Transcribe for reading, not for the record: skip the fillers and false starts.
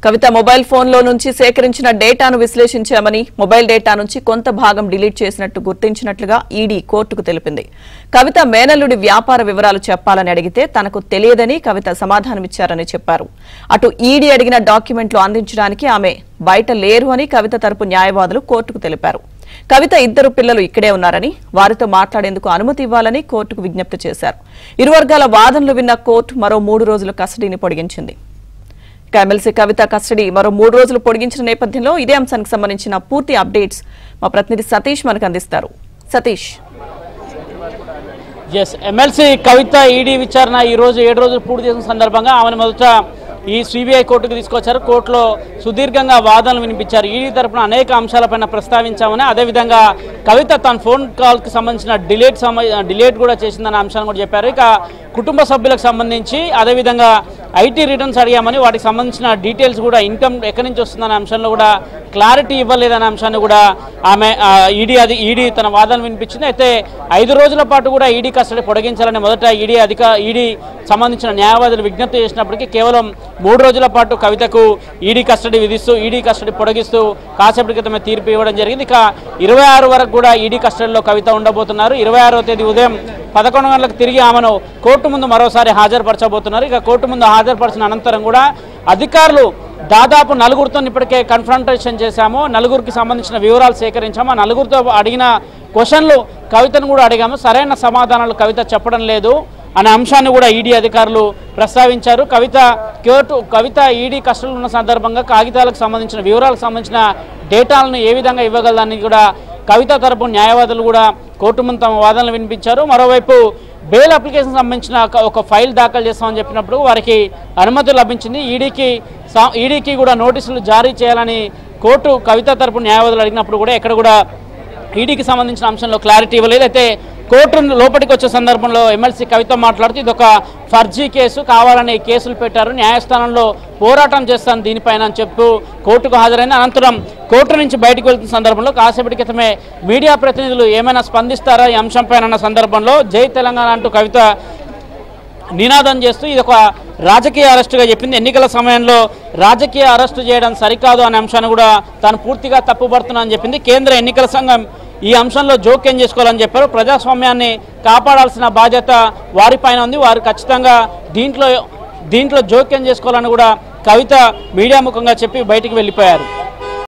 కవిత mobile ఫోన్లో నుంచి సేకరించిన డేటాను విశ్లేషించామని, మొబైల్ డేటా నుంచి కొంత భాగం డిలీట్ చేసినట్టు గుర్తించినట్లుగా ఈడీ కోర్టుకు తెలిపింది. కవిత మేనల్లుడి వ్యాపార వివరాలు చెప్పాలని అడిగితే తనకు తెలియదని కవిత సమాధానమిచ్చారని చెప్పారు. అటు ఈడీ అడిగిన డాక్యుమెంట్లు అందించడానికి ఆమె బయట లేరు అని కవిత తరపు న్యాయవాదులు కోర్టుకు తెలిపారు. కవిత ఇద్దరు పిల్లలు ఇక్కడే ఉన్నారని, వారితో మాట్లాడేందుకు అనుమతి ఇవ్వాలని కోర్టుకు విజ్ఞప్తి చేశారు. ఇరు వర్గాల వాదనలు విన్న కోర్టు మరో 3 రోజుల కస్టడీని పొడిగించింది. ఎమ్మెల్సీ కవిత కస్టడీ మరో 3 రోజులు పొడిగించిన నేపథ్యంలో ఇదే అంశానికి సంబంధించిన పూర్తి అప్డేట్స్ మా ప్రతినిధి సతీష్ మనకు అందిస్తారు. సతీష్. ఎమ్మెల్సీ కవిత ఈడీ విచారణ ఈ రోజు 7 రోజులు పూర్తి చేసిన సందర్భంగా ఆమెను మొదట ఈ సిబిఐ కోర్టుకు తీసుకొచ్చారు. కోర్టులో సుదీర్ఘంగా వాదనలు వినిపించారు. ఈడీ తరపున అనేక అంశాలపైన ప్రస్తావించామని, అదేవిధంగా కవిత తన ఫోన్ కాల్కి సంబంధించిన డిలేట్ కూడా చేసిందన్న అంశాన్ని కూడా చెప్పారు. ఇక కుటుంబ సభ్యులకు సంబంధించి అదేవిధంగా ఐటీ రిటర్న్స్ అడిగామని, వాటికి సంబంధించిన డీటెయిల్స్ కూడా ఇన్కమ్ ఎక్కడి నుంచి వస్తుందన్న అంశంలో కూడా క్లారిటీ ఇవ్వలేదన్న అంశాన్ని కూడా ఆమె ఈడీ తన వాదనలు వినిపించింది. అయితే 5 రోజుల పాటు కూడా ఈడీ కస్టడీ పొడిగించాలని మొదట ఈడీ సంబంధించిన న్యాయవాదులు విజ్ఞప్తి చేసినప్పటికీ కేవలం 3 రోజుల పాటు కవితకు ఈడీ కస్టడీ విధిస్తూ, ఈడీ కస్టడీ పొడిగిస్తూ కాసేపటి క్రితమే తీర్పు ఇవ్వడం జరిగింది. ఇక 26 వరకు కూడా ఈడీ కస్టడీలో కవిత ఉండబోతున్నారు. 26వ తేదీ ఉదయం 11 గంటలకు తిరిగి ఆమెను కోర్టు ముందు మరోసారి హాజరుపరచబోతున్నారు. ఇక కోర్టు ముందు హాజరుపరిచిన అనంతరం కూడా అధికారులు దాదాపు 4గురితో ఇప్పటికే కన్ఫ్రంటేషన్ చేశాము, 4గురికి సంబంధించిన వివరాలు సేకరించాము, 4గురితో అడిగిన క్వశ్చన్లు కవితను కూడా అడిగాము, సరైన సమాధానాలు కవిత చెప్పడం లేదు అనే అంశాన్ని కూడా ఈడీ అధికారులు ప్రస్తావించారు. కవిత ఈడీ కస్టడీలో ఉన్న సందర్భంగా కాగితాలకు సంబంధించిన వివరాలకు సంబంధించిన డేటాలను ఏ విధంగా ఇవ్వగలదని కూడా కవిత తరపు న్యాయవాదులు కూడా కోర్టు ముందు తమ వాదనలు వినిపించారు. మరోవైపు బెయిల్ అప్లికేషన్ సంబంధించిన ఒక ఫైల్ దాఖలు చేస్తామని చెప్పినప్పుడు వారికి అనుమతి లభించింది. ఈడీకి కూడా నోటీసులు జారీ చేయాలని కోర్టు కవిత తరపు న్యాయవాదులు అడిగినప్పుడు కూడా ఎక్కడ కూడా ఈడీకి సంబంధించిన అంశంలో క్లారిటీ ఇవ్వలేదు. అయితే కోర్టు లోపలికి వచ్చే సందర్భంలో ఎమ్మెల్సీ కవిత మాట్లాడుతూ ఇది ఒక ఫర్జీ కేసు, కావాలని కేసులు పెట్టారు, న్యాయస్థానంలో పోరాటం చేస్తాను దీనిపైన అని చెప్పు కోర్టుకు హాజరైంది. అనంతరం కోర్టు నుంచి బయటకు వెళ్తున్న సందర్భంలో కాసేపటి క్రితమే మీడియా ప్రతినిధులు ఏమైనా స్పందిస్తారా ఈ అంశంపైన అన్న సందర్భంలో జై తెలంగాణ అంటూ కవిత నినాదం చేస్తూ ఇది ఒక రాజకీయ అరెస్టుగా చెప్పింది. ఎన్నికల సమయంలో రాజకీయ అరెస్టు చేయడం సరికాదు అనే అంశాన్ని కూడా తాను పూర్తిగా తప్పుపడుతున్నా అని చెప్పింది. కేంద్ర ఎన్నికల సంఘం ఈ అంశంలో జోక్యం చేసుకోవాలని చెప్పారు. ప్రజాస్వామ్యాన్ని కాపాడాల్సిన బాధ్యత వారిపైన ఉంది, వారు ఖచ్చితంగా దీంట్లో జోక్యం చేసుకోవాలని కూడా కవిత మీడియా ముఖంగా చెప్పి బయటికి వెళ్ళిపోయారు.